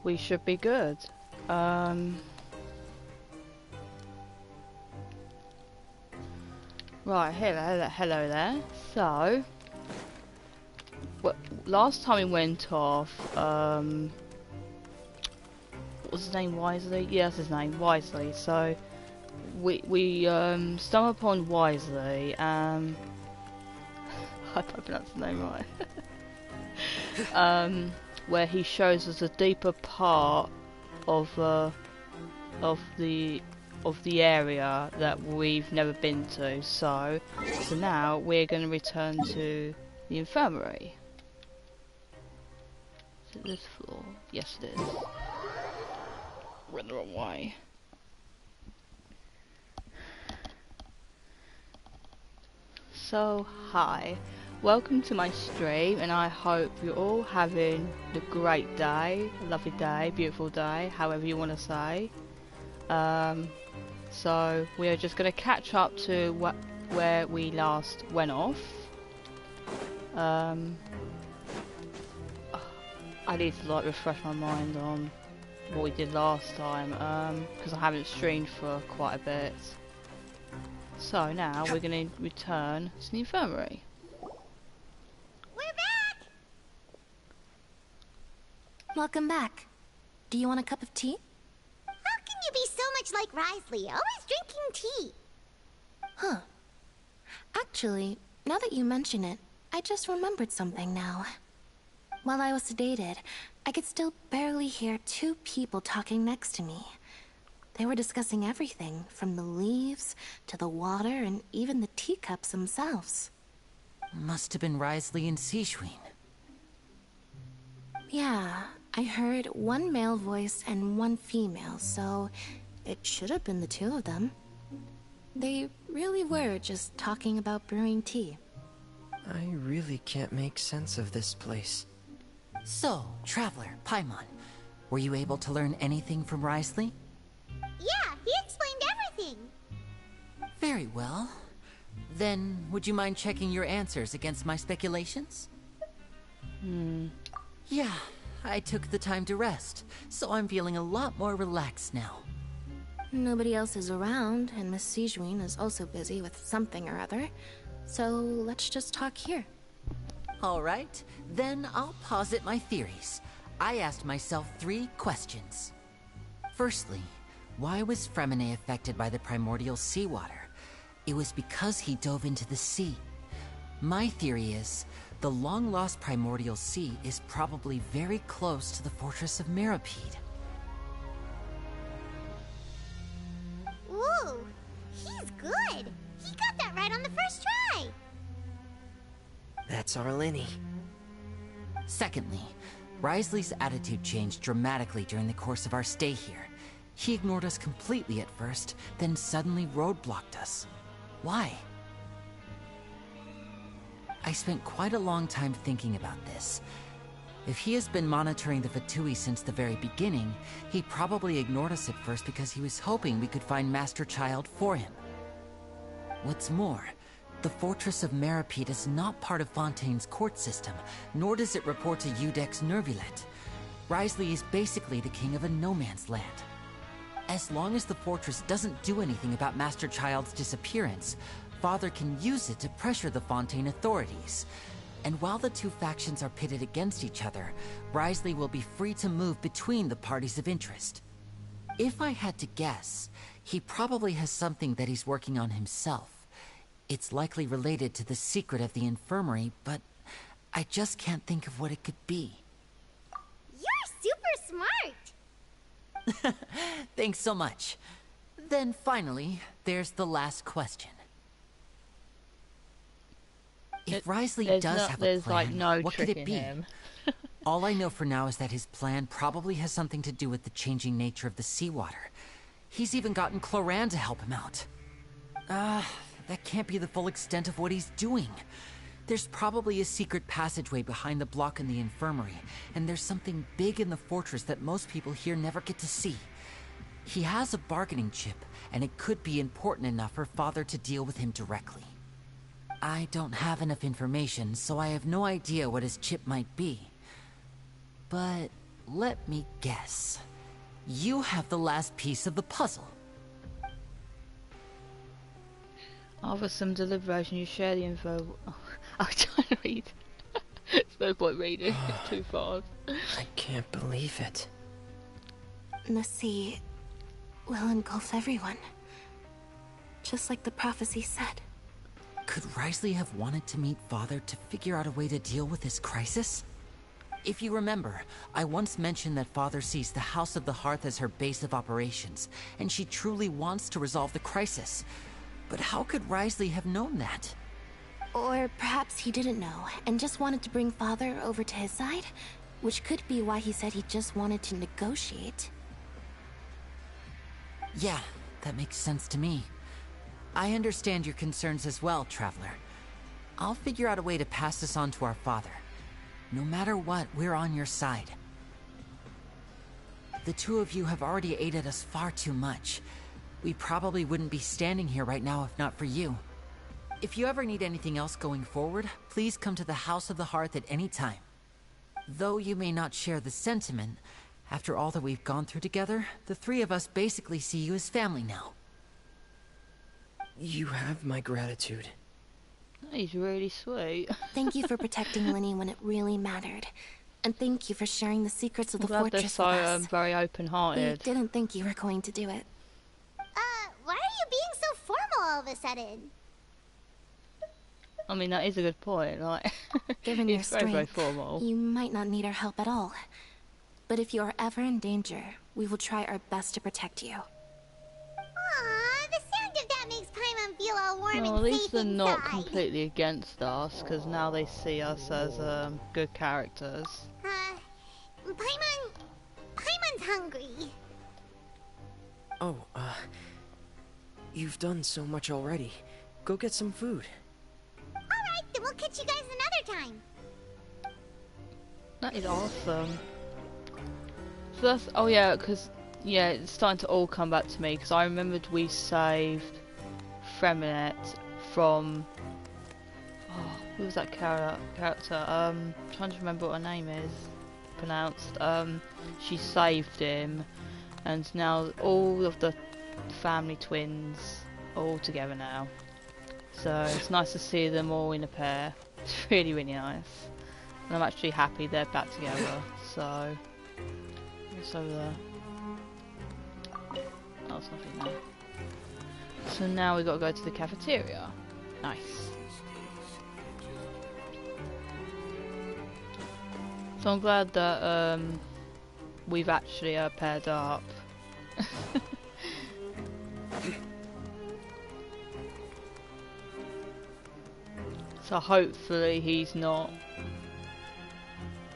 we should be good. Right, hello there. So, last time we went off, what was his name, Wisely? Yeah, that's his name, Wisely. So, we stumbled upon Wisely, I don't pronounce his name right. Where he shows us a deeper part of the area that we've never been to. So now we're going to return to the infirmary. Is it this floor? Yes, it is. We're the wrong way. So, hi. Welcome to my stream, and I hope you're all having a great day, lovely day, beautiful day, however you want to say. So we are just going to catch up to where we last went off. I need to like refresh my mind on what we did last time, because I haven't streamed for quite a bit. So now we're going to return to the infirmary. We're back! Welcome back. Do you want a cup of tea? How can you be so much like Risley, always drinking tea? Huh. Actually, now that you mention it, I just remembered something now. While I was sedated, I could still barely hear two people talking next to me. They were discussing everything, from the leaves, to the water, and even the teacups themselves. Must have been Risley and Seishween. Yeah, I heard one male voice and one female, so it should have been the two of them. They really were just talking about brewing tea. I really can't make sense of this place. So, Traveler, Paimon, were you able to learn anything from Risley? Yeah, he explained everything. Very well. Then, would you mind checking your answers against my speculations? Yeah, I took the time to rest, so I'm feeling a lot more relaxed now. Nobody else is around, and Miss Sejuin is also busy with something or other. So let's just talk here. Alright, then I'll posit my theories. I asked myself 3 questions. Firstly, why was Fremine affected by the primordial seawater? It was because he dove into the sea. My theory is, the long-lost primordial sea is probably very close to the fortress of Mirapede. Ooh, he's good. He got that right on the first try. That's Arlini. Secondly, Risley's attitude changed dramatically during the course of our stay here. He ignored us completely at first, then suddenly roadblocked us. Why? I spent quite a long time thinking about this. If he has been monitoring the Fatui since the very beginning, he probably ignored us at first because he was hoping we could find Master Child for him. What's more, the Fortress of Mirapede is not part of Fontaine's court system, nor does it report to Udex Nervulet. Risley is basically the king of a no-man's land. As long as the fortress doesn't do anything about Master Child's disappearance, Father can use it to pressure the Fontaine authorities. And while the two factions are pitted against each other, Risley will be free to move between the parties of interest. If I had to guess, he probably has something that he's working on himself. It's likely related to the secret of the infirmary, but I just can't think of what it could be. You're super smart. Thanks so much. Then finally, there's the last question. If Risley does have a plan, what could it be? All I know for now is that his plan probably has something to do with the changing nature of the seawater. He's even gotten Cloran to help him out. That can't be the full extent of what he's doing. There's probably a secret passageway behind the block in the infirmary, and there's something big in the fortress that most people here never get to see. He has a bargaining chip, and it could be important enough for Father to deal with him directly. I don't have enough information, so I have no idea what his chip might be. But Let me guess. You have the last piece of the puzzle. After some deliberation, you share the info. Oh, I'm trying to read. It's no point reading. It's too fast. I can't believe it. The sea will engulf everyone. Just like the prophecy said. Could Risley have wanted to meet Father to figure out a way to deal with this crisis? If you remember, I once mentioned that Father sees the House of the Hearth as her base of operations, and she truly wants to resolve the crisis. But how could Risley have known that? Or perhaps he didn't know, and just wanted to bring Father over to his side? Which could be why he said he just wanted to negotiate. Yeah, that makes sense to me. I understand your concerns as well, Traveler. I'll figure out a way to pass this on to our father. No matter what, we're on your side. The two of you have already aided us far too much. We probably wouldn't be standing here right now if not for you. If you ever need anything else going forward, please come to the House of the Hearth at any time. Though you may not share the sentiment, after all that we've gone through together, the three of us basically see you as family now. You have my gratitude. He's really sweet. Thank you for protecting Linny when it really mattered. And thank you for sharing the secrets of the I'm glad they're fortress so with us. very We open-hearted. didn't think you were going to do it. Why are you being so formal all of a sudden? I mean, that is a good point. Like, Given your he's very strength, formal. you might not need our help at all. But if you are ever in danger, we will try our best to protect you. Aww, the sound of that makes Paimon feel all warm Well, and at least safe they're not inside. completely against us, because now they see us as good characters. Paimon's hungry. Oh, you've done so much already. Go get some food. Alright, then we'll catch you guys another time. That is awesome. So that's, oh yeah, because, yeah, it's starting to all come back to me, because I remembered we saved Freminet from, oh, who was that character? Trying to remember what her name is pronounced. She saved him, and now all of the family twins are all together now. So it's nice to see them all in a pair. It's really, really nice. And I'm actually happy they're back together. So it's over there. Oh, there's nothing there. So now we've got to go to the cafeteria. Nice. So I'm glad that we've actually paired up. So hopefully he's not.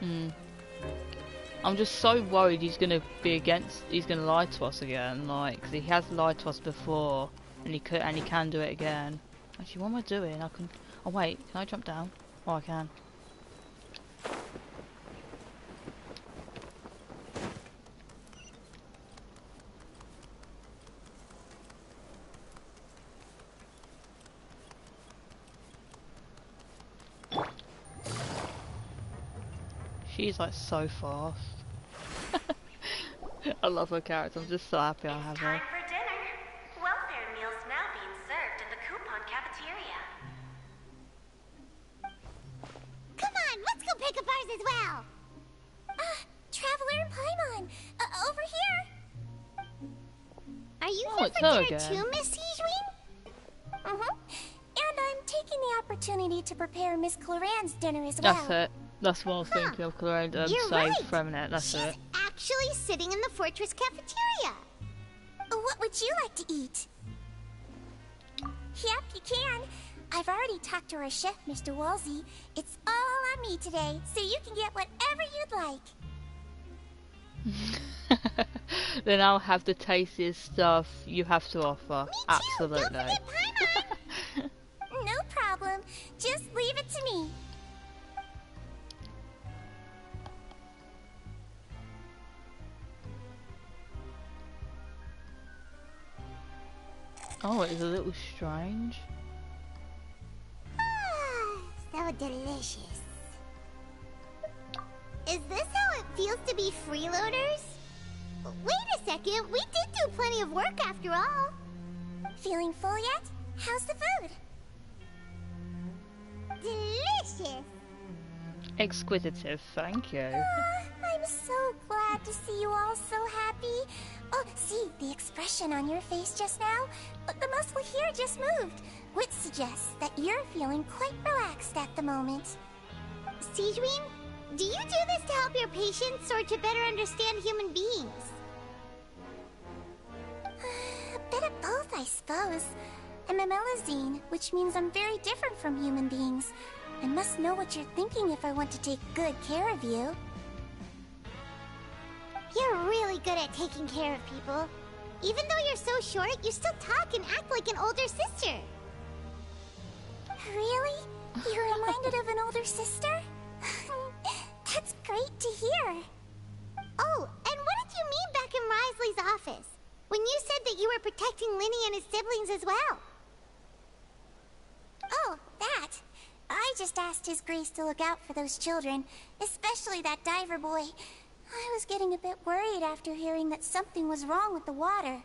I'm just so worried he's gonna lie to us again, like, 'cause he has lied to us before, and he can do it again. Actually, what am I doing? I can. Oh wait, can I jump down? Oh, I can. She's like so fast. I love her character. I'm just so happy I have her. Time for dinner. Welfare meals now being served in the coupon cafeteria. Come on, let's go pick up ours as well. Traveler and Paimon, over here. Are you Oh, here it's for her dinner again. too, Miss Sijwin? And I'm taking the opportunity to prepare Miss Cloran's dinner as well. That's it. That's what I was thinking of. Chlorine You're saved right. Freminet. That's She's it. actually sitting in the fortress cafeteria. What would you like to eat? Yep, you can. I've already talked to our chef, Mr. Wolsey. It's all on me today, so you can get whatever you'd like. Then I'll have the tastiest stuff you have to offer. Me too. Absolutely. Don't forget Paimon. No problem. Just leave it to me. Oh, it's a little strange. So delicious. Is this how it feels to be freeloaders? Wait a second, we did do plenty of work after all. Feeling full yet? How's the food? Delicious. Exquisitive, thank you. I'm so glad to see you all so happy. Oh, see, the expression on your face just now? The muscle here just moved, which suggests that you're feeling quite relaxed at the moment. Sigewin, do you do this to help your patients or to better understand human beings? A bit of both, I suppose. I'm a Melazine, which means I'm very different from human beings. I must know what you're thinking if I want to take good care of you. You're really good at taking care of people. Even though you're so short, you still talk and act like an older sister. Really? You're reminded of an older sister? That's great to hear. Oh, and what did you mean back in Risley's office? When you said that you were protecting Linny and his siblings as well? Oh, that. I just asked His Grace to look out for those children, especially that diver boy. I was getting a bit worried after hearing that something was wrong with the water.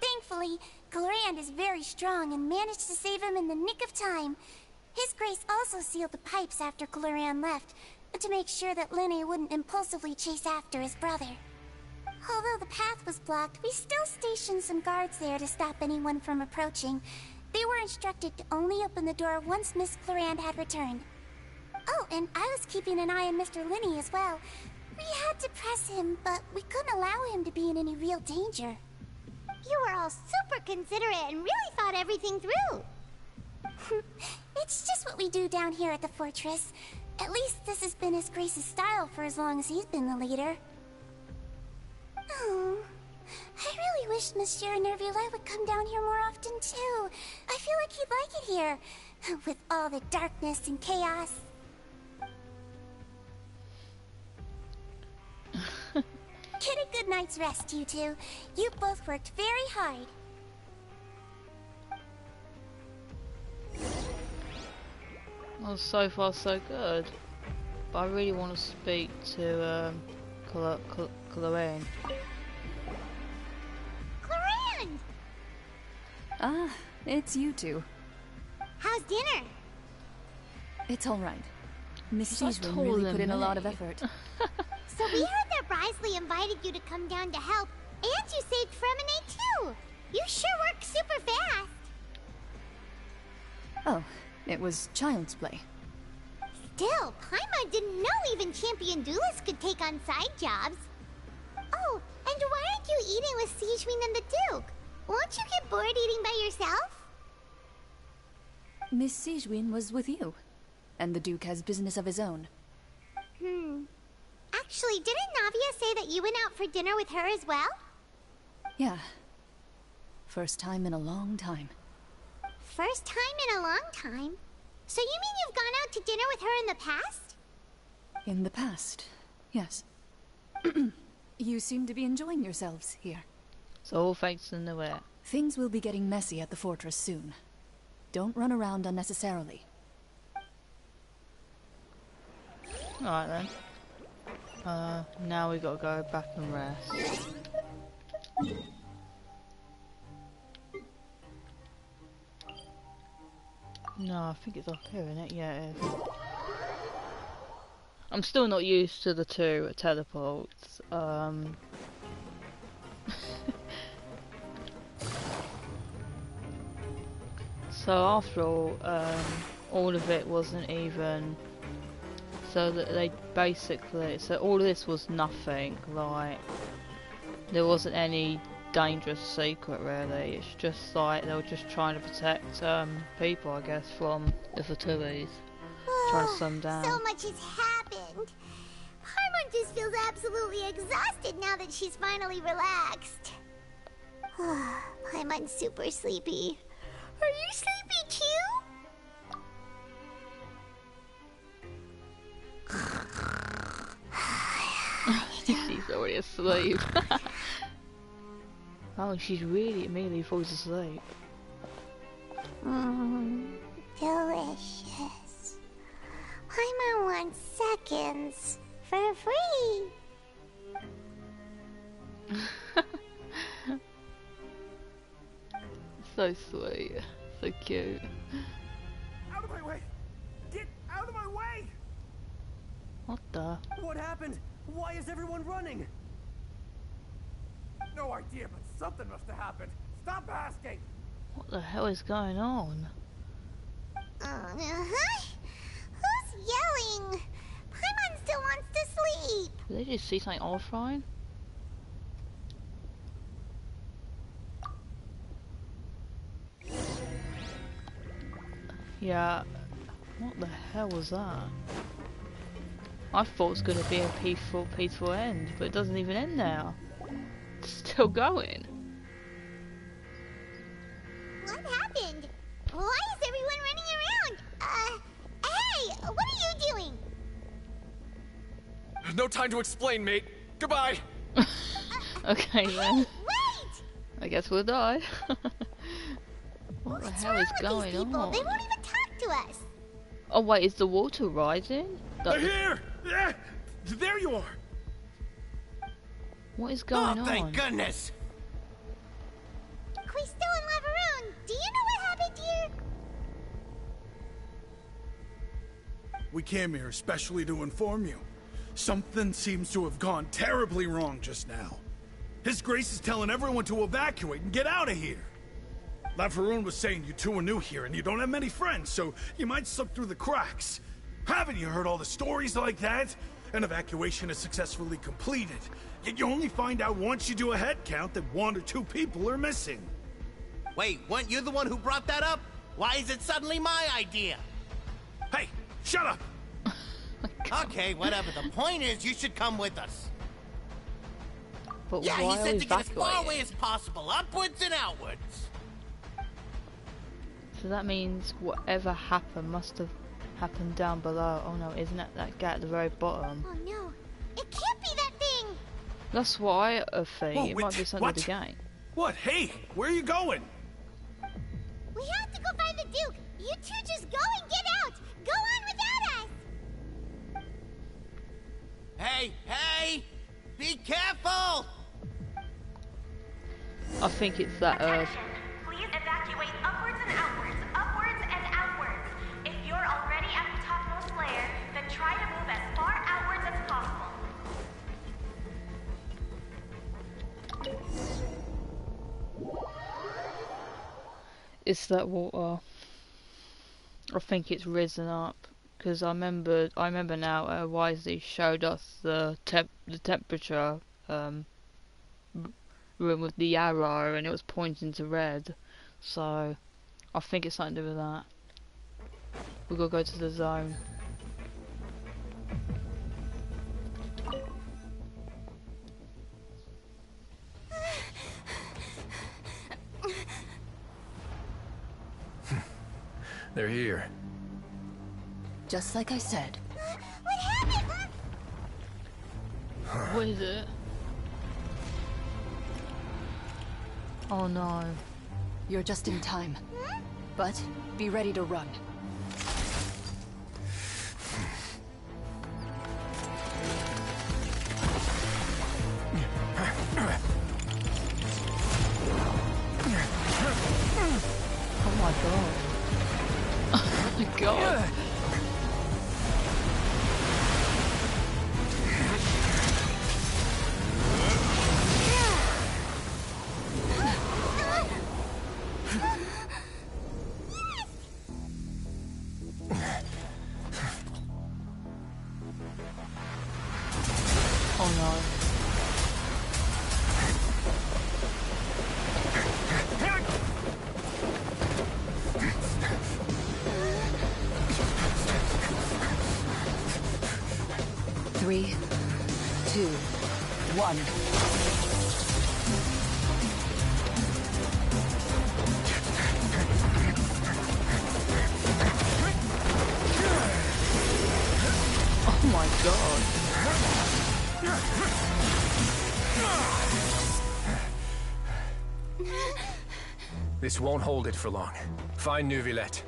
Thankfully, Colorand is very strong and managed to save him in the nick of time. His Grace also sealed the pipes after Colorand left, to make sure that Linny wouldn't impulsively chase after his brother. Although the path was blocked, we still stationed some guards there to stop anyone from approaching. They were instructed to only open the door once Miss Colorand had returned. Oh, and I was keeping an eye on Mr. Linny as well. We had to press him, but we couldn't allow him to be in any real danger. You were all super considerate and really thought everything through. It's just what we do down here at the fortress. At least this has been His Grace's style for as long as he's been the leader. Oh, I really wish Monsieur Nervuli would come down here more often too. I feel like he'd like it here, with all the darkness and chaos. Get a good night's rest, you two. You both worked very hard. Well, so far so good. But I really want to speak to Colorane. Colorand! Ah, it's you two. How's dinner? It's all right. Miss He's not Sigewin taller really than put in a lot me. of effort. So we heard that Risley invited you to come down to help, and you saved Fremine too. You sure work super fast. Oh, it was child's play. Still, Paimon didn't know even champion duelists could take on side jobs. Oh, and why aren't you eating with Sigewin and the Duke? Won't you get bored eating by yourself? Miss Sigewin was with you, and the Duke has business of his own. Actually, didn't Navia say that you went out for dinner with her as well? Yeah. First time in a long time. First time in a long time? So you mean you've gone out to dinner with her in the past? In the past, yes. You seem to be enjoying yourselves here. It's all thanks to Noet. Things will be getting messy at the fortress soon. Don't run around unnecessarily. Alright then. Now we gotta go back and rest. No, I think it's up here, isn't it? Yeah, it is. I'm still not used to the two teleports. So after all of it wasn't even. So that they basically, so all of this was nothing. Like there wasn't any dangerous secret really. It's just like they were just trying to protect people, I guess, from the Fatuis. Trying to sum down. So much has happened. Paimon just feels absolutely exhausted now that she's finally relaxed. Paimon's super sleepy. Are you sleepy too? She's already asleep. Oh, she's really immediately falls asleep. Delicious. Paimon wants seconds. For free. So sweet. So cute. Out of my way! Get out of my way! What the? What happened? Why is everyone running? No idea, but something must have happened. Stop asking! What the hell is going on? Uh-huh. Who's yelling? Paimon still wants to sleep. Did they just see something offline? Yeah. What the hell was that? I thought it was going to be a peaceful end, but it doesn't even end now. It's still going. What happened? Why is everyone running around? Hey, what are you doing? No time to explain, mate. Goodbye! Okay then. Wait! I guess we'll die. What the What's hell wrong is with going these people? on? They won't even talk to us. Oh wait, is the water rising? They're here! Yeah! There you are! What is going on? Thank goodness! Quisto and Lavaroon, do you know what happened here? We came here especially to inform you. Something seems to have gone terribly wrong just now. His Grace is telling everyone to evacuate and get out of here. Lavaroon was saying you two are new here and you don't have many friends, so you might slip through the cracks. Haven't you heard all the stories like that? An evacuation is successfully completed, yet you only find out once you do a head count that 1 or 2 people are missing. Wait, weren't you the one who brought that up? Why is it suddenly my idea? Hey, shut up! Okay, whatever. The point is, you should come with us. But Yeah, why he are said we to get as far evacuating? away as possible, upwards and outwards. So that means whatever happened must have happened down below. Oh no, isn't it that gate at the very bottom? Oh no, it can't be that thing! That's what I think. Whoa, It wait, might be something what? with the gate. What? Hey, where are you going? We have to go find the Duke! You two just go and get out! Go on without us! Hey, hey! Be careful! I think it's that Attention! Please evacuate upwards and outwards, upwards and outwards. If you're already at the topmost layer, then try to move as far outwards as possible. it's that water. I think it's risen up because I remember now. Wisely showed us the temperature room with the arrow, and it was pointing to red. So I think it's something to do with that. We gotta go to the zone. They're here. Just like I said. What happened? What is it? Oh no. You're just in time. But be ready to run. Oh my god. Oh my god. Oh no. Three, two, one. Oh my god. This won't hold it for long. Find Neuvillette.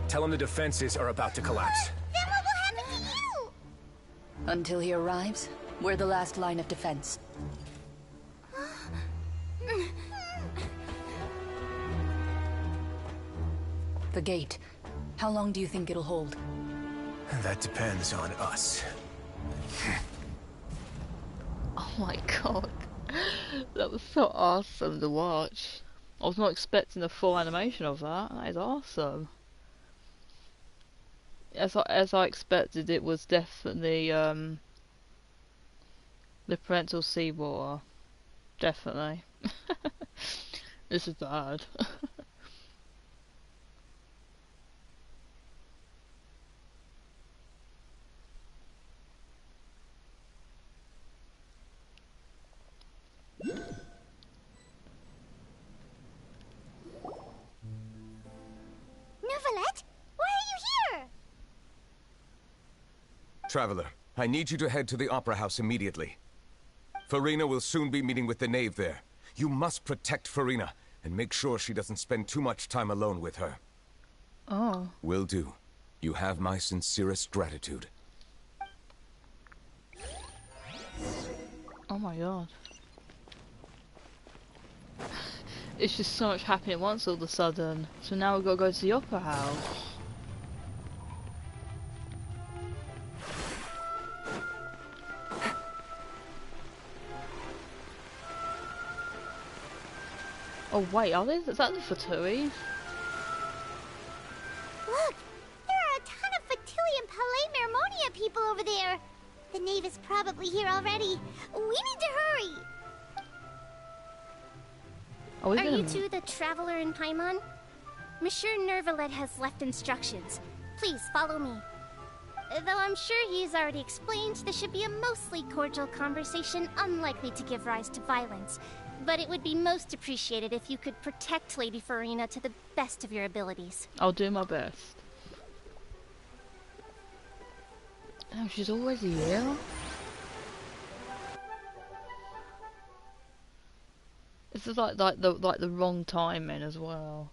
Tell him the defenses are about to collapse. Then what will happen to you? Until he arrives, we're the last line of defense. The gate. How long do you think it'll hold? That depends on us. Oh my god. That was so awesome to watch. I was not expecting a full animation of that. That is awesome. As I expected, it was definitely the parental seawater. Definitely. This is bad. Neuvillette? Why are you here? Traveler, I need you to head to the Opera House immediately. Farina will soon be meeting with the knave there. You must protect Farina, and make sure she doesn't spend too much time alone with her. Oh. Will do. You have my sincerest gratitude. Oh my god. It's just so much happening at once all of a sudden. So now we've got to go to the Opera House. Oh wait, are they? Is that the Fatui? Look! There are a ton of Fatui and Palais Mermonia people over there! The knave is probably here already. We need to hurry! Are you two the Traveler in Paimon? Monsieur Neuvillette has left instructions. Please follow me. Though I'm sure he's already explained, this should be a mostly cordial conversation, unlikely to give rise to violence. But it would be most appreciated if you could protect Lady Farina to the best of your abilities. I'll do my best. Oh, she's already here? This is like the wrong timing as well.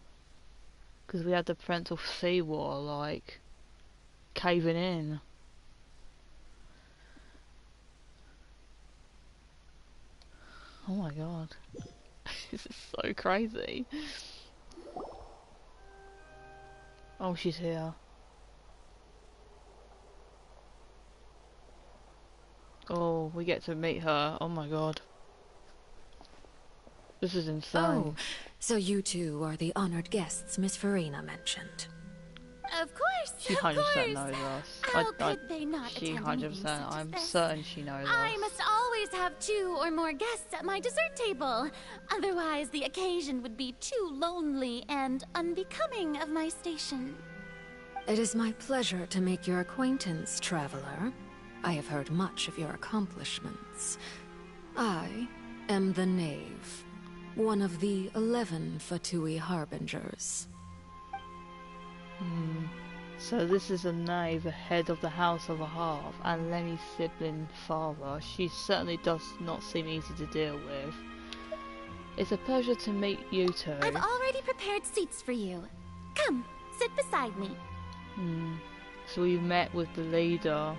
Because we had the parental seawater like caving in. Oh my god. This is so crazy. Oh, she's here. Oh, we get to meet her. Oh my god. This is insane. Oh, so you two are the honored guests Miss Farina mentioned. Of course, She of 100% course. knows us. How could they not She attend a meeting 100%. such as I'm this? certain she knows us. I must always have 2 or more guests at my dessert table. Otherwise, the occasion would be too lonely and unbecoming of my station. It is my pleasure to make your acquaintance, Traveler. I have heard much of your accomplishments. I am the Knave, one of the 11 Fatui Harbingers. So this is a knave, the head of the House of a Half, and Lemmy's sibling father. She certainly does not seem easy to deal with. It's a pleasure to meet you two. I've already prepared seats for you. Come, sit beside me. So we've met with the leader.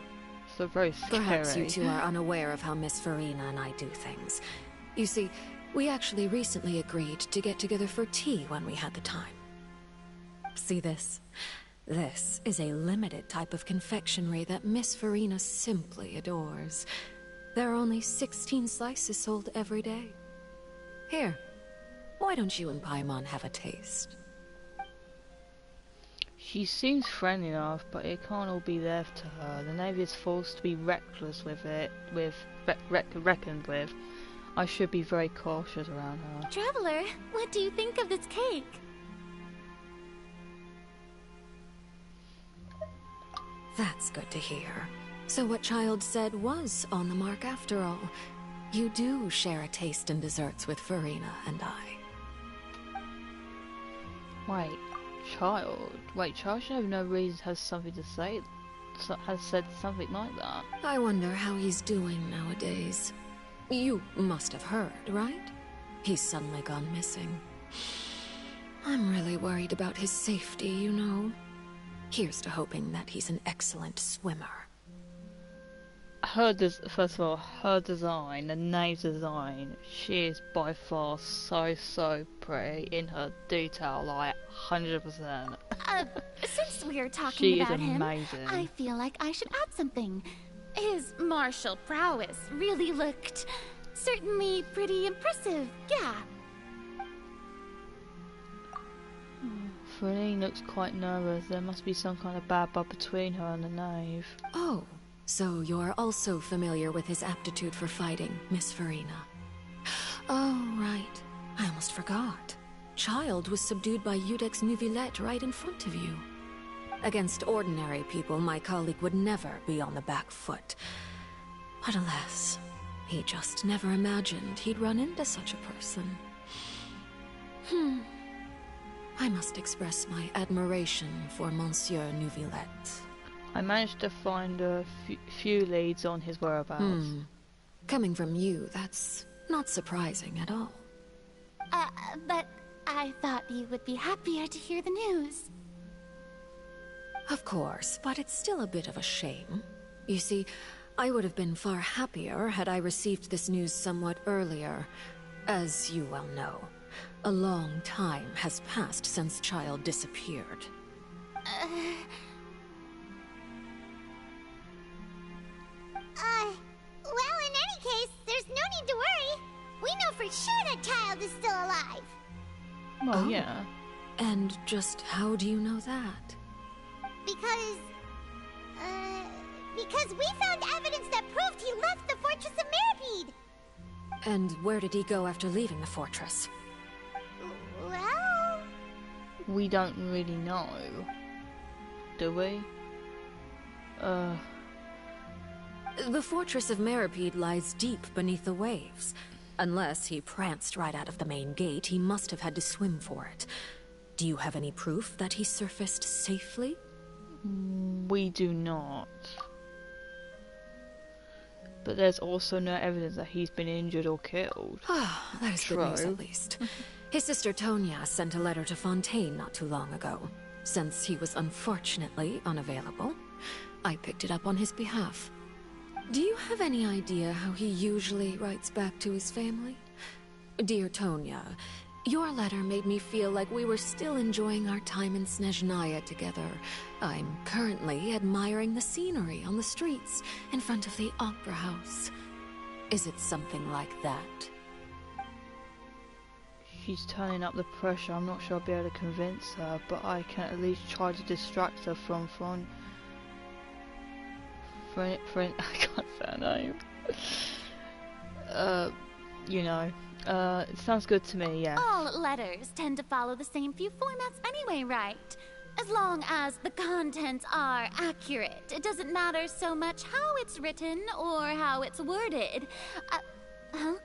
So very scary. Perhaps you two are unaware of how Miss Farina and I do things. You see, we actually recently agreed to get together for tea when we had the time. See this? This is a limited type of confectionery that Miss Farina simply adores. There are only 16 slices sold every day. Here, why don't you and Paimon have a taste? She seems friendly enough, but it can't all be left to her. The Navy is forced to be reckless with it, reckoned with. I should be very cautious around her. Traveler, what do you think of this cake? That's good to hear. So what Child said was on the mark after all. You do share a taste in desserts with Farina and I. Wait, Child should have no reason has something to say, has said something like that. I wonder how he's doing nowadays. You must have heard, right? He's suddenly gone missing. I'm really worried about his safety, you know. Here's to hoping that he's an excellent swimmer. first of all, her design, the nave design, she is by far so pretty in her detail, like 100%. Since we're talking She is about him, amazing. I feel like I should add something. His martial prowess really looked certainly pretty impressive, yeah. Feline looks quite nervous. There must be some kind of bad blood between her and the knave. Oh, so you're also familiar with his aptitude for fighting, Miss Farina. Oh, right. I almost forgot. Child was subdued by Udex Nuvillette right in front of you. Against ordinary people, my colleague would never be on the back foot. But alas, he just never imagined he'd run into such a person. I must express my admiration for Monsieur Nuvillette. I managed to find a few leads on his whereabouts. Coming from you, that's not surprising at all. But I thought you would be happier to hear the news. Of course, but it's still a bit of a shame. You see, I would have been far happier had I received this news somewhat earlier. As you well know, a long time has passed since Child disappeared. Well, in any case, there's no need to worry. We know for sure that Child is still alive. Well, yeah. And just how do you know that? Because we found evidence that proved he left the Fortress of Meripede. And where did he go after leaving the fortress? Well... We don't really know. Do we? The Fortress of Meripede lies deep beneath the waves. Unless he pranced right out of the main gate, he must have had to swim for it. Do you have any proof that he surfaced safely? We do not. But there's also no evidence that he's been injured or killed. That is good news at least. His sister Tonya sent a letter to Fontaine not too long ago. Since he was unfortunately unavailable, I picked it up on his behalf. Do you have any idea how he usually writes back to his family? Dear Tonya, your letter made me feel like we were still enjoying our time in Snezhnaya together. I'm currently admiring the scenery on the streets in front of the Opera House. Is it something like that? She's turning up the pressure. I'm not sure I'll be able to convince her, but I can at least try to distract her from I can't say her name. It sounds good to me, yeah. All letters tend to follow the same few formats anyway, right? As long as the contents are accurate, it doesn't matter so much how it's written or how it's worded. Huh?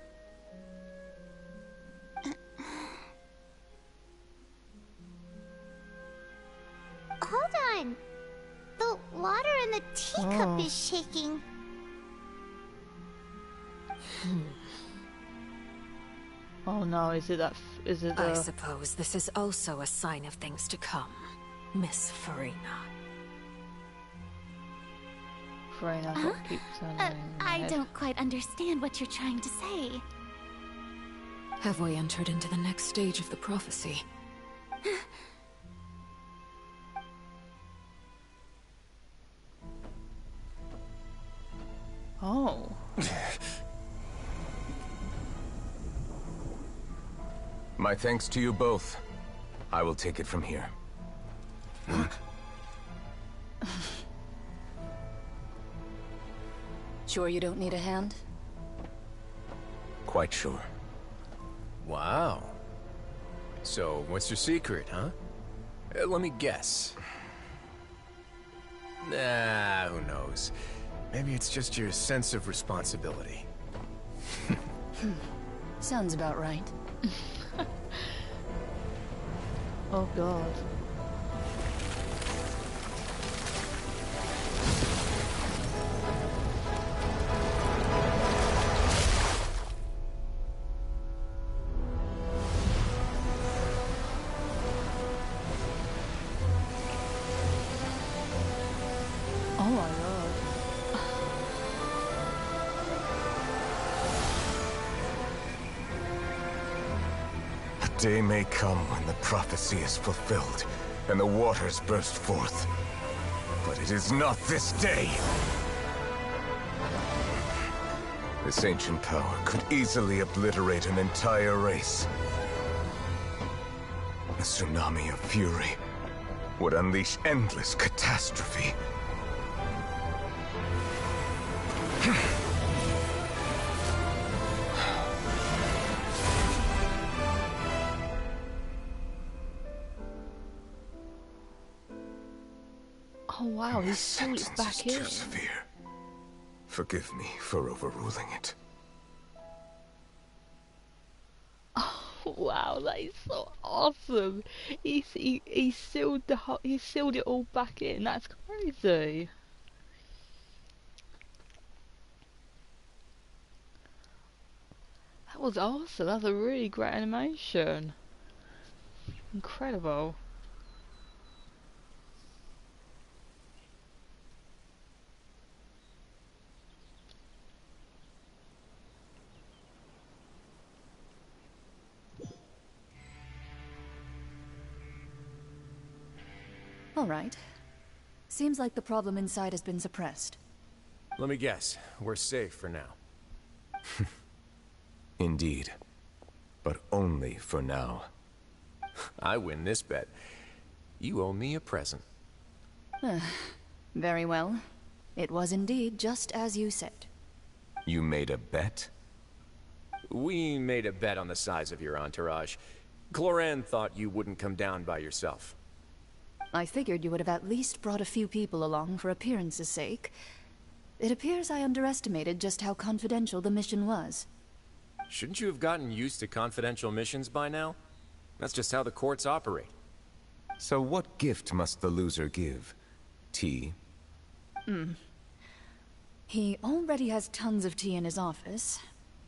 Hold on. The water in the teacup is shaking. Oh no, is it I suppose this is also a sign of things to come, Miss Farina. Farina, I've got to keep turning in my I head. don't quite understand what you're trying to say. Have we entered into the next stage of the prophecy? Oh. My thanks to you both. I will take it from here. Sure you don't need a hand? Quite sure. Wow. So, what's your secret, huh? Let me guess. Nah, who knows? Maybe it's just your sense of responsibility. Sounds about right. Oh god. Oh my god. day may come when the prophecy is fulfilled, and the waters burst forth. But it is not this day! This ancient power could easily obliterate an entire race. A tsunami of fury would unleash endless catastrophe. Oh wow, he's pulled it back in. Severe. Forgive me for overruling it. Oh wow, that is so awesome. He sealed he sealed it all back in. That's crazy. That was awesome. That's a really great animation. Incredible. All right. Seems like the problem inside has been suppressed. Let me guess. We're safe for now. Indeed. But only for now. I win this bet. You owe me a present. Very well. It was indeed just as you said. You made a bet? We made a bet on the size of your entourage. Cloran thought you wouldn't come down by yourself. I figured you would have at least brought a few people along for appearance's sake. It appears I underestimated just how confidential the mission was. Shouldn't you have gotten used to confidential missions by now? That's just how the courts operate. So what gift must the loser give? Tea? He already has tons of tea in his office.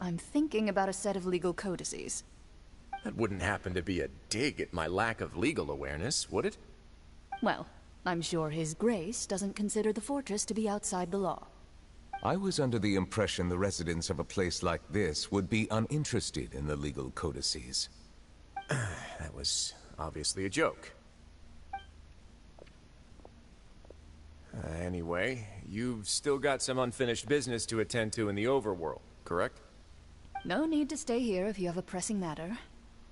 I'm thinking about a set of legal codices. That wouldn't happen to be a dig at my lack of legal awareness, would it? Well, I'm sure His Grace doesn't consider the fortress to be outside the law. I was under the impression the residents of a place like this would be uninterested in the legal codices. That was obviously a joke. Anyway, you've still got some unfinished business to attend to in the overworld, correct? No need to stay here if you have a pressing matter.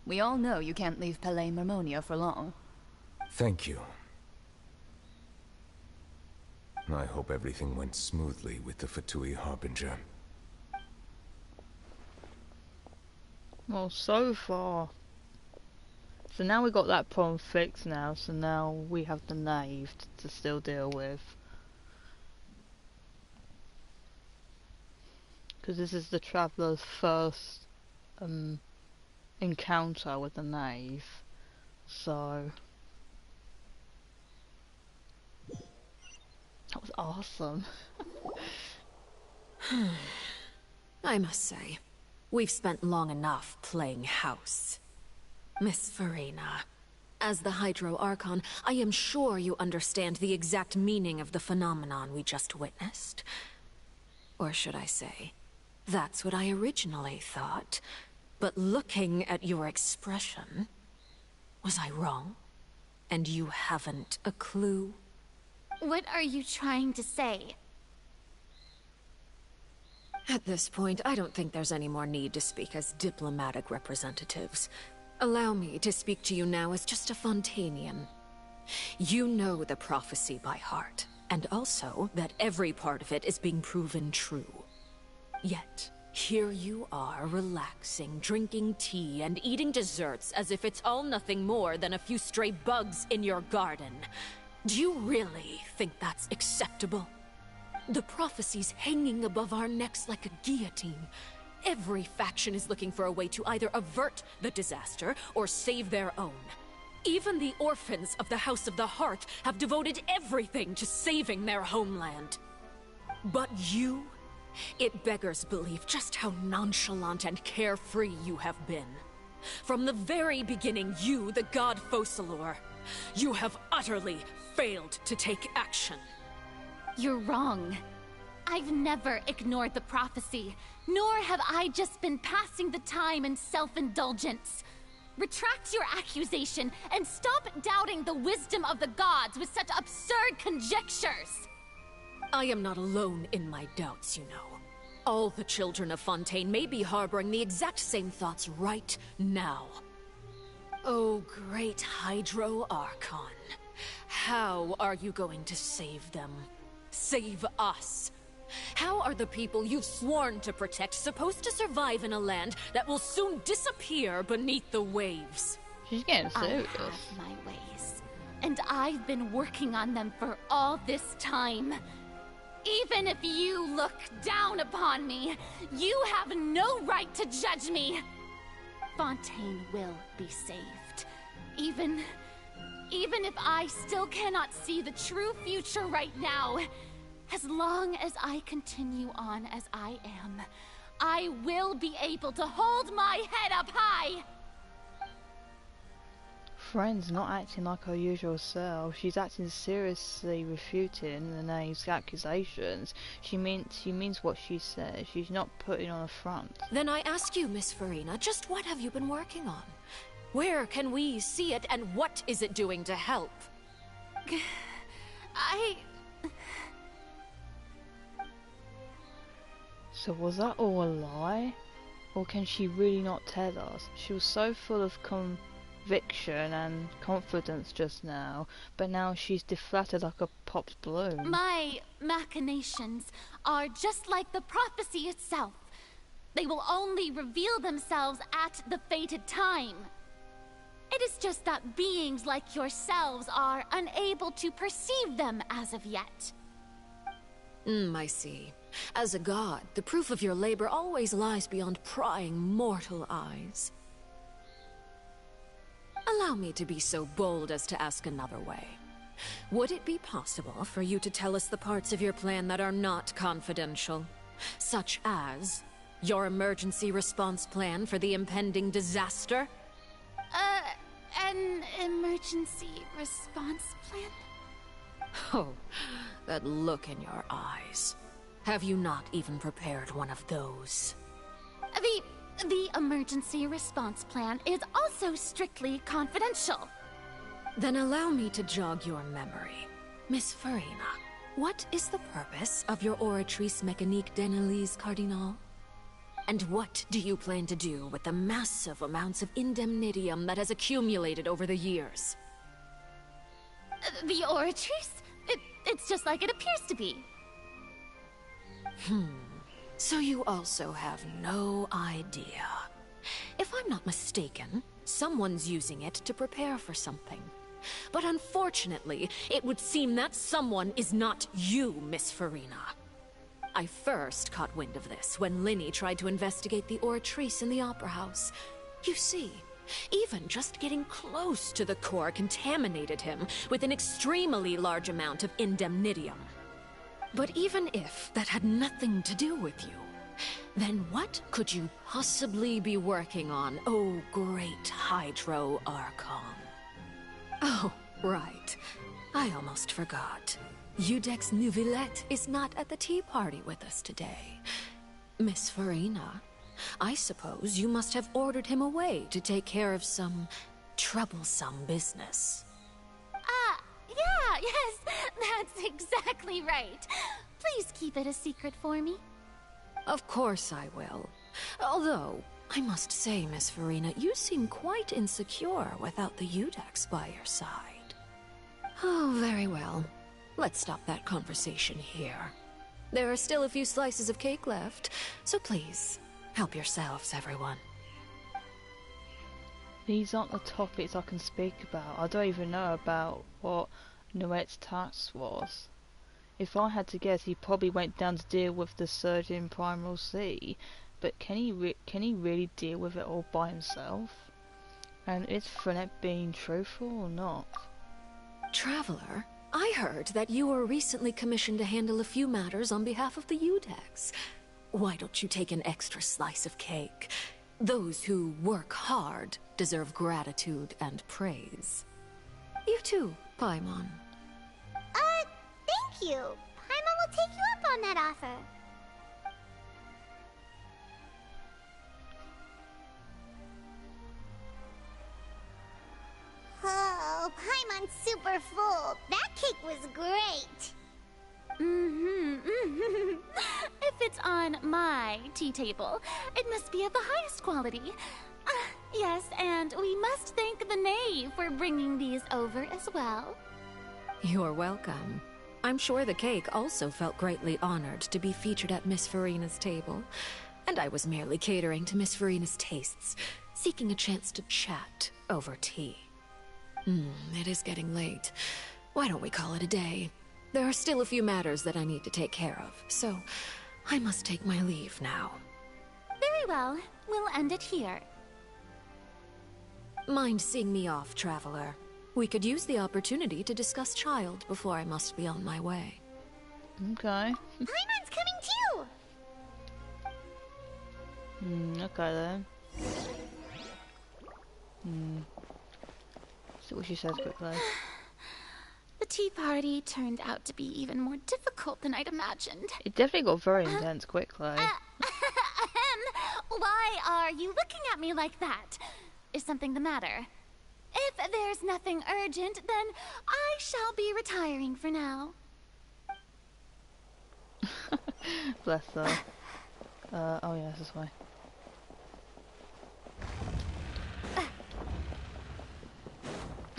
We all know you can't leave Palais Mermonia for long. Thank you. I hope everything went smoothly with the Fatui Harbinger. Well, so far. So now we got that problem fixed now, so now we have the knave to still deal with. Because this is the traveller's first encounter with the knave. So that was awesome. I must say, we've spent long enough playing house. Miss Farina, as the Hydro Archon, I am sure you understand the exact meaning of the phenomenon we just witnessed. Or should I say, that's what I originally thought. But looking at your expression, was I wrong? And you haven't a clue? What are you trying to say? At this point, I don't think there's any more need to speak as diplomatic representatives. Allow me to speak to you now as just a Fontanian. You know the prophecy by heart, and also that every part of it is being proven true. Yet, here you are relaxing, drinking tea, and eating desserts as if it's all nothing more than a few stray bugs in your garden. Do you really think that's acceptable? The prophecy's hanging above our necks like a guillotine. Every faction is looking for a way to either avert the disaster or save their own. Even the orphans of the House of the Heart have devoted everything to saving their homeland. But you? It beggars belief just how nonchalant and carefree you have been. From the very beginning, you, the god Focalor, you have utterly failed to take action. You're wrong. I've never ignored the prophecy, nor have I just been passing the time in self-indulgence. retract your accusation and stop doubting the wisdom of the gods with such absurd conjectures. I am not alone in my doubts, you know. All the children of Fontaine may be harboring the exact same thoughts right now. Oh, great Hydro Archon. How are you going to save them? Save us? How are the people you've sworn to protect supposed to survive in a land that will soon disappear beneath the waves? She's getting serious. I have my ways, and I've been working on them for all this time. Even if you look down upon me, you have no right to judge me. Fontaine will be saved. Even if I still cannot see the true future right now, as long as I continue on as I am, I will be able to hold my head up high! Friend's not acting like her usual self. She's acting seriously, refuting the Knave's accusations. She means what she says. She's not putting on a front. Then I ask you, Miss Farina, just what have you been working on? Where can we see it, and what is it doing to help? So was that all a lie? Or can she really not tell us? She was so full of conviction and confidence just now, but now she's deflated like a popped balloon. My machinations are just like the prophecy itself. They will only reveal themselves at the fated time. It is just that beings like yourselves are unable to perceive them as of yet. I see. As a god, the proof of your labor always lies beyond prying mortal eyes. Allow me to be so bold as to ask another way. Would it be possible for you to tell us the parts of your plan that are not confidential? Such as your emergency response plan for the impending disaster? An emergency response plan? Oh, that look in your eyes. Have you not even prepared one of those? The emergency response plan is also strictly confidential. Then allow me to jog your memory. Miss Farina, what is the purpose of your Oratrice Mécanique d'Annelise Cardinal? And what do you plan to do with the massive amounts of indemnitium that has accumulated over the years? The Oratrice? It's just like it appears to be. So you also have no idea. If I'm not mistaken, someone's using it to prepare for something. But unfortunately, it would seem that someone is not you, Miss Farina. I first caught wind of this when Linny tried to investigate the Oratrice in the Opera House. You see, even just getting close to the core contaminated him with an extremely large amount of indemnitium. But even if that had nothing to do with you, then what could you possibly be working on, oh great Hydro Archon? Oh, right. I almost forgot. Udex Neuvillette is not at the tea party with us today. Miss Farina, I suppose you must have ordered him away to take care of some troublesome business. Yeah, yes, that's exactly right. Please keep it a secret for me. Of course I will. Although, I must say, Miss Farina, you seem quite insecure without the Udex by your side. Oh, very well. Let's stop that conversation here. There are still a few slices of cake left, so please, help yourselves, everyone. These aren't the topics I can speak about. I don't even know about what Noet's task was. If I had to guess, he probably went down to deal with the surge in Primal Sea, but can he really deal with it all by himself? And is Frenet being truthful or not? Traveler, I heard that you were recently commissioned to handle a few matters on behalf of the Udex. Why don't you take an extra slice of cake? Those who work hard deserve gratitude and praise. You too, Paimon. Thank you. Paimon will take you up on that offer. super full. That cake was great. If it's on my tea table, it must be of the highest quality. Yes, and we must thank the knave for bringing these over as well. You're welcome. I'm sure the cake also felt greatly honored to be featured at Miss Farina's table. And I was merely catering to Miss Farina's tastes, seeking a chance to chat over tea. It is getting late. Why don't we call it a day? There are still a few matters that I need to take care of, so I must take my leave now. Very well. We'll end it here. Mind seeing me off, traveler? We could use the opportunity to discuss Child before I must be on my way. Okay. Paimon's coming too! Okay then. See what she says quickly. The tea party turned out to be even more difficult than I'd imagined. It definitely got very intense quickly. Why are you looking at me like that? Is something the matter? If there's nothing urgent, then I shall be retiring for now. Bless her. Oh yeah, this way.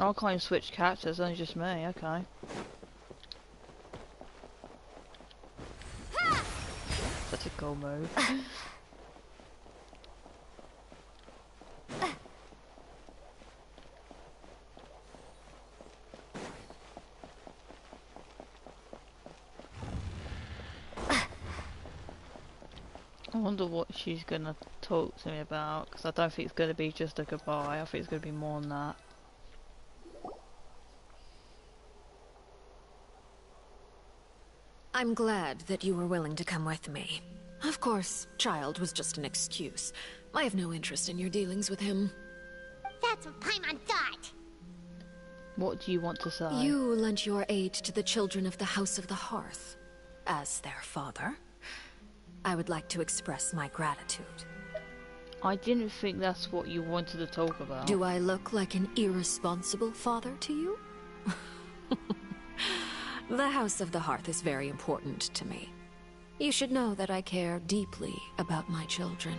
I can't even switch characters, only just me, okay. Such a cool move. I wonder what she's gonna talk to me about, because I don't think it's gonna be just a goodbye, I think it's gonna be more than that. I'm glad that you were willing to come with me. Of course, Child was just an excuse. I have no interest in your dealings with him. That's what Paimon thought. What do you want to say? You lent your aid to the children of the House of the Hearth. As their father, I would like to express my gratitude. I didn't think that's what you wanted to talk about. Do I look like an irresponsible father to you? The House of the Hearth is very important to me. You should know that I care deeply about my children.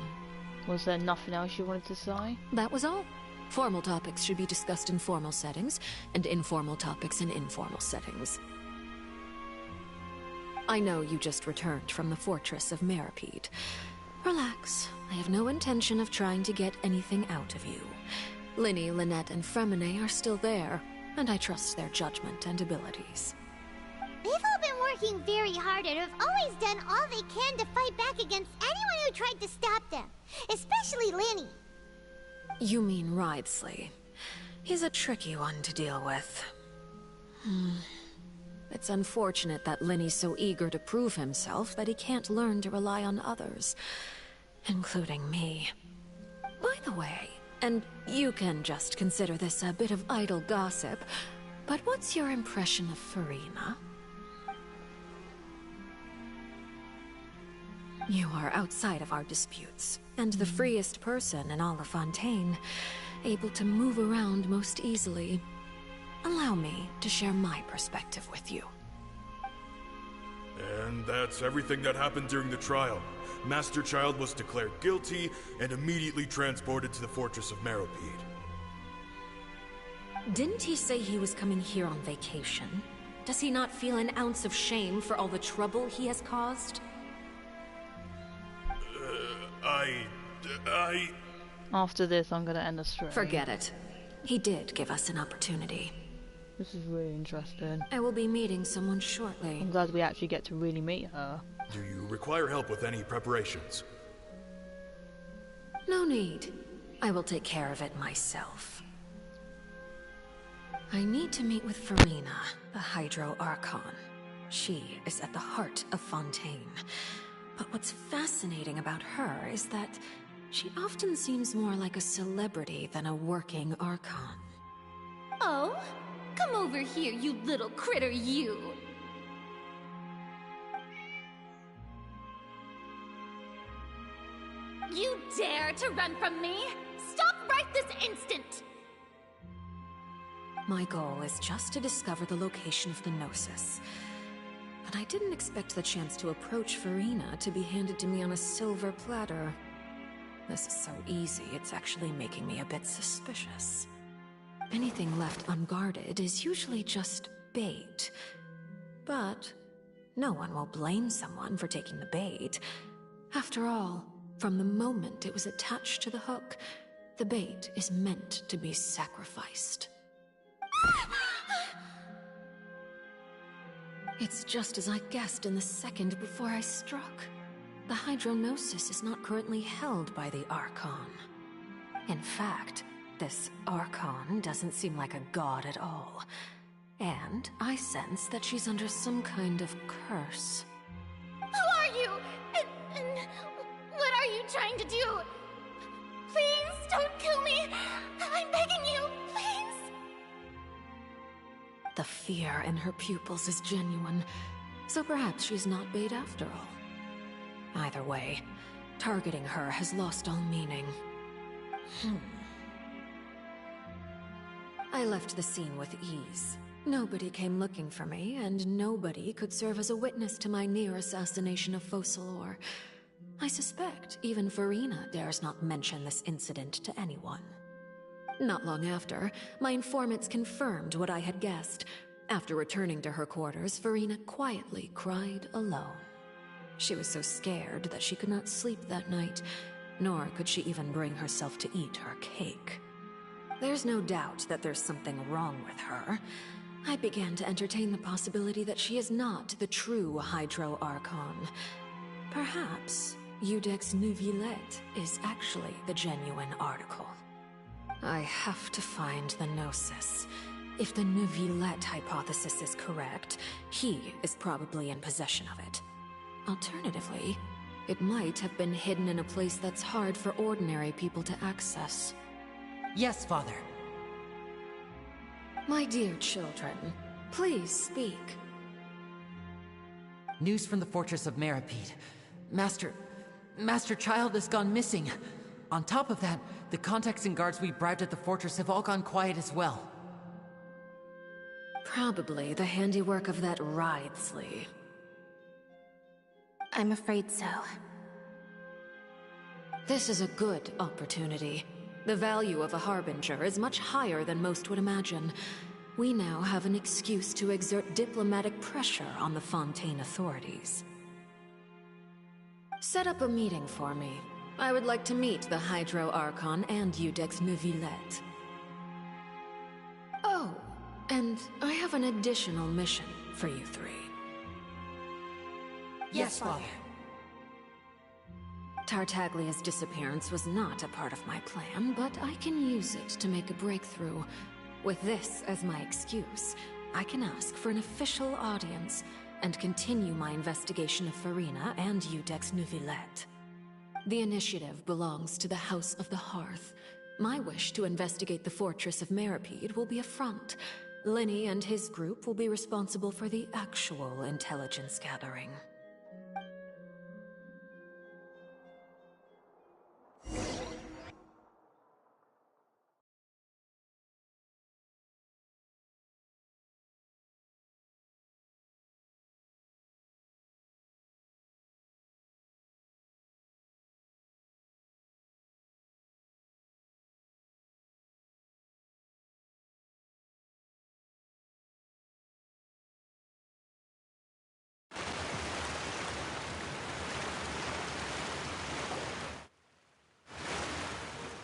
Was there nothing else you wanted to say? That was all. Formal topics should be discussed in formal settings, and informal topics in informal settings. I know you just returned from the fortress of Meripede. Relax. I have no intention of trying to get anything out of you. Linny, Lynette, and Fremine are still there, and I trust their judgment and abilities. They've all been working very hard and have always done all they can to fight back against anyone who tried to stop them. Especially Linny. You mean Wriothesley. He's a tricky one to deal with. It's unfortunate that Linny's so eager to prove himself that he can't learn to rely on others, including me. By the way, and you can just consider this a bit of idle gossip, but what's your impression of Farina? You are outside of our disputes, and the freest person in all of Fontaine, able to move around most easily. Allow me to share my perspective with you. And that's everything that happened during the trial. Master Child was declared guilty and immediately transported to the fortress of Meripede. Didn't he say he was coming here on vacation? Does he not feel an ounce of shame for all the trouble he has caused? After this, I'm gonna end the stream. Forget it. He did give us an opportunity. This is really interesting. I will be meeting someone shortly. I'm glad we actually get to really meet her. Do you require help with any preparations? No need. I will take care of it myself. I need to meet with Farina, the Hydro Archon. She is at the heart of Fontaine. But what's fascinating about her is that she often seems more like a celebrity than a working Archon. Oh? Come over here, you little critter, you! You dare to run from me? Stop right this instant! my goal is just to discover the location of the Gnosis. But I didn't expect the chance to approach Farina to be handed to me on a silver platter. This is so easy, it's actually making me a bit suspicious. Anything left unguarded is usually just bait. But no one will blame someone for taking the bait. After all, from the moment it was attached to the hook, the bait is meant to be sacrificed. It's just as I guessed in the second before I struck. The Hydronosis is not currently held by the Archon. In fact, this Archon doesn't seem like a god at all. And I sense that she's under some kind of curse. Who are you? And what are you trying to do? Please don't kill me. I'm begging you, please. The fear in her pupils is genuine, so perhaps she's not bait after all. Either way, targeting her has lost all meaning. I left the scene with ease. Nobody came looking for me, and nobody could serve as a witness to my near assassination of Focalor. I suspect even Farina dares not mention this incident to anyone. Not long after, my informants confirmed what I had guessed. After returning to her quarters, Farina quietly cried alone. She was so scared that she could not sleep that night, nor could she even bring herself to eat her cake. There's no doubt that there's something wrong with her. I began to entertain the possibility that she is not the true Hydro Archon. Perhaps Iudex Neuvillette is actually the genuine article. I have to find the Gnosis. If the Neuvillette hypothesis is correct, he is probably in possession of it. Alternatively, it might have been hidden in a place that's hard for ordinary people to access. Yes, Father. My dear children, please speak. News from the fortress of Meripede. Master Child has gone missing. On top of that, the contacts and guards we bribed at the fortress have all gone quiet as well. Probably the handiwork of that Wriothesley. I'm afraid so. This is a good opportunity. The value of a Harbinger is much higher than most would imagine. We now have an excuse to exert diplomatic pressure on the Fontaine authorities. Set up a meeting for me. I would like to meet the Hydro Archon and Iudex Neuvillette. Oh, and I have an additional mission for you three. Yes, Father. Tartaglia's disappearance was not a part of my plan, but I can use it to make a breakthrough. With this as my excuse, I can ask for an official audience and continue my investigation of Farina and Iudex Neuvillette. The initiative belongs to the House of the Hearth. My wish to investigate the fortress of Meripede will be a front. Linny and his group will be responsible for the actual intelligence gathering.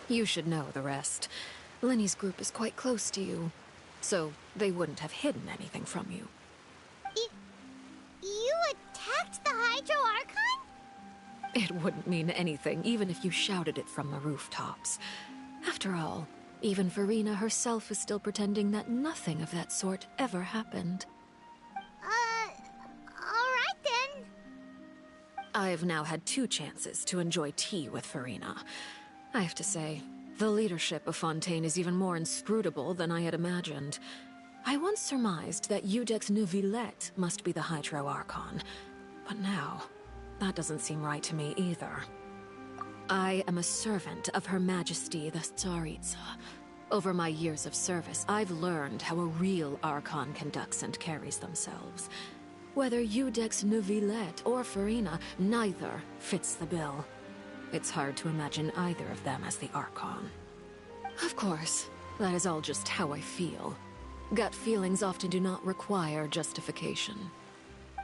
You should know the rest. Linny's group is quite close to you, so they wouldn't have hidden anything from you. You attacked the Hydro Archon? It wouldn't mean anything, even if you shouted it from the rooftops. After all, even Farina herself is still pretending that nothing of that sort ever happened. Alright then. I've now had 2 chances to enjoy tea with Farina. I have to say, the leadership of Fontaine is even more inscrutable than I had imagined. I once surmised that Iudex Neuvillette must be the Hydro Archon, but now, that doesn't seem right to me either. I am a servant of Her Majesty the Tsaritsa. Over my years of service, I've learned how a real Archon conducts and carries themselves. Whether Iudex Neuvillette or Farina, neither fits the bill. It's hard to imagine either of them as the Archon. Of course, that is all just how I feel. Gut feelings often do not require justification.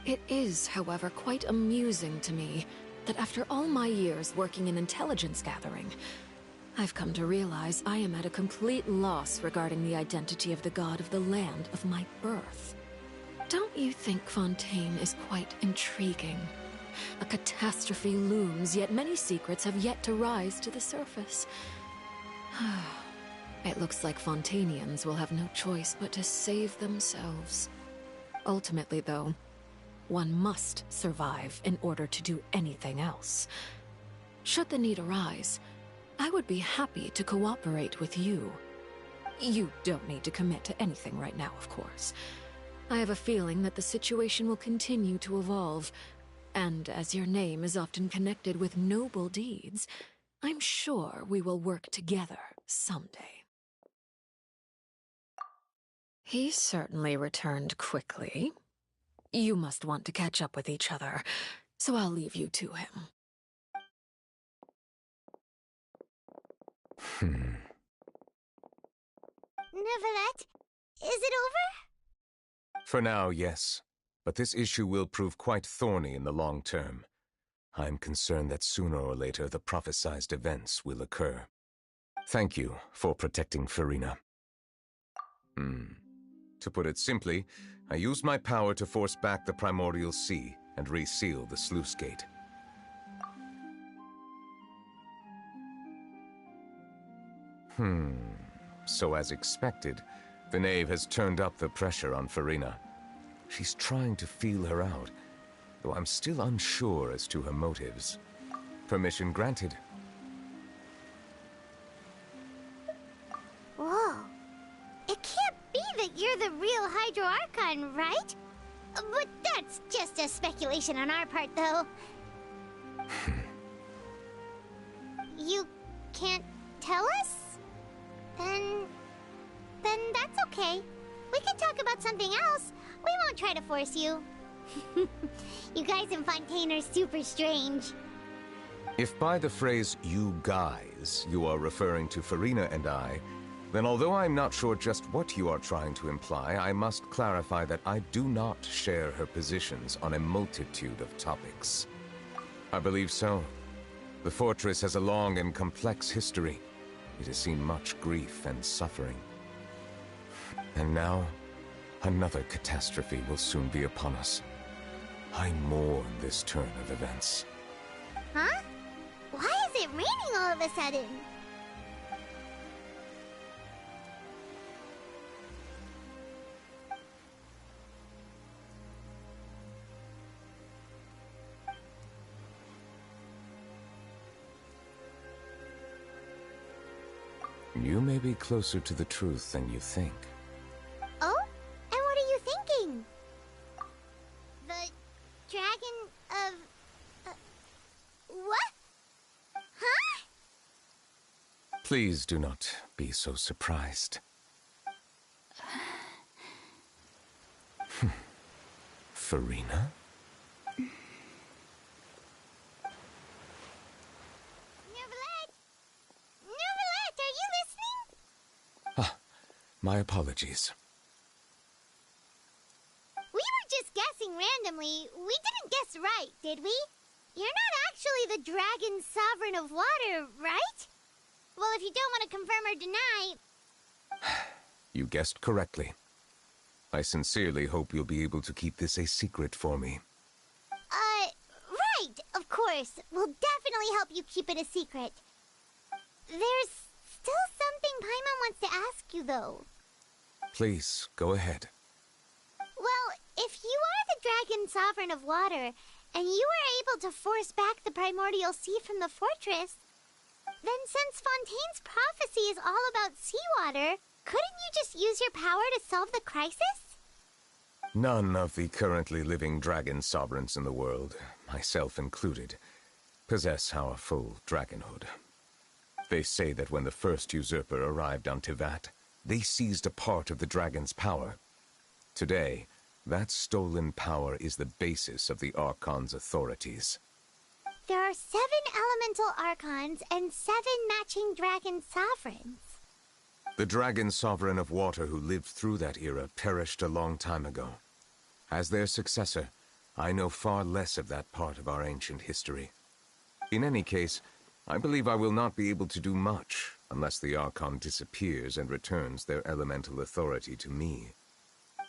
It is, however, quite amusing to me that after all my years working in intelligence gathering, I've come to realize I am at a complete loss regarding the identity of the god of the land of my birth. Don't you think Fontaine is quite intriguing? A catastrophe looms, yet many secrets have yet to rise to the surface. It looks like Fontainians will have no choice but to save themselves. Ultimately, though, one must survive in order to do anything else. Should the need arise, I would be happy to cooperate with you. You don't need to commit to anything right now, of course. I have a feeling that the situation will continue to evolve, and as your name is often connected with noble deeds, I'm sure we will work together someday. He certainly returned quickly. You must want to catch up with each other, so I'll leave you to him. Neuvillette, is it over? For now, yes. But this issue will prove quite thorny in the long term. I'm concerned that sooner or later the prophesized events will occur. Thank you for protecting Farina. To put it simply, I used my power to force back the primordial sea and reseal the sluice gate. So as expected, the knave has turned up the pressure on Farina. She's trying to feel her out, though I'm still unsure as to her motives. Permission granted. Whoa. It can't be that you're the real Hydro Archon, right? But that's just a speculation on our part, though. You can't tell us? Then that's okay. We can talk about something else. We won't try to force you. You guys in Fontaine are super strange. If by the phrase, you guys, you are referring to Farina and I, then although I'm not sure just what you are trying to imply, I must clarify that I do not share her positions on a multitude of topics. I believe so. The fortress has a long and complex history. It has seen much grief and suffering. And now, another catastrophe will soon be upon us. I mourn this turn of events. Huh? Why is it raining all of a sudden? You may be closer to the truth than you think. Oh? And what are you thinking? The dragon of... what? Huh? Please do not be so surprised. Farina? My apologies. We were just guessing randomly. We didn't guess right, did we? You're not actually the dragon sovereign of water, right? Well, if you don't want to confirm or deny... You guessed correctly. I sincerely hope you'll be able to keep this a secret for me. Right, of course. We'll definitely help you keep it a secret. There's still something Paimon wants to ask you, though. Please, go ahead. Well, if you are the dragon sovereign of water, and you were able to force back the primordial sea from the fortress, then since Fontaine's prophecy is all about seawater, couldn't you just use your power to solve the crisis? None of the currently living dragon sovereigns in the world, myself included, possess our full dragonhood. They say that when the first usurper arrived on Tivat, they seized a part of the dragon's power. Today, that stolen power is the basis of the Archon's authorities. There are 7 elemental Archons and 7 matching dragon sovereigns. The dragon sovereign of water who lived through that era perished a long time ago. As their successor, I know far less of that part of our ancient history. In any case, I believe I will not be able to do much unless the Archon disappears and returns their elemental authority to me.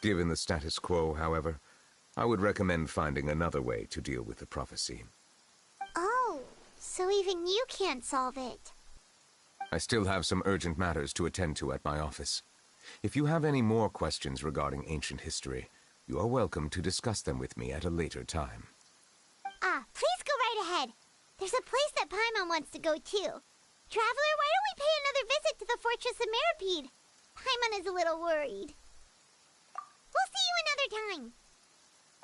Given the status quo, however, I would recommend finding another way to deal with the prophecy. Oh, so even you can't solve it. I still have some urgent matters to attend to at my office. If you have any more questions regarding ancient history, you are welcome to discuss them with me at a later time. Please go right ahead. There's a place that Paimon wants to go too. Traveler, why don't we pay another visit to the Fortress of Meropide? Paimon is a little worried. We'll see you another time.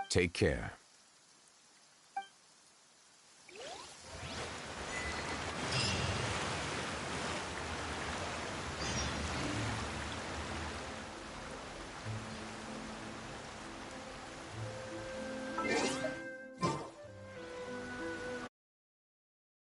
Take care.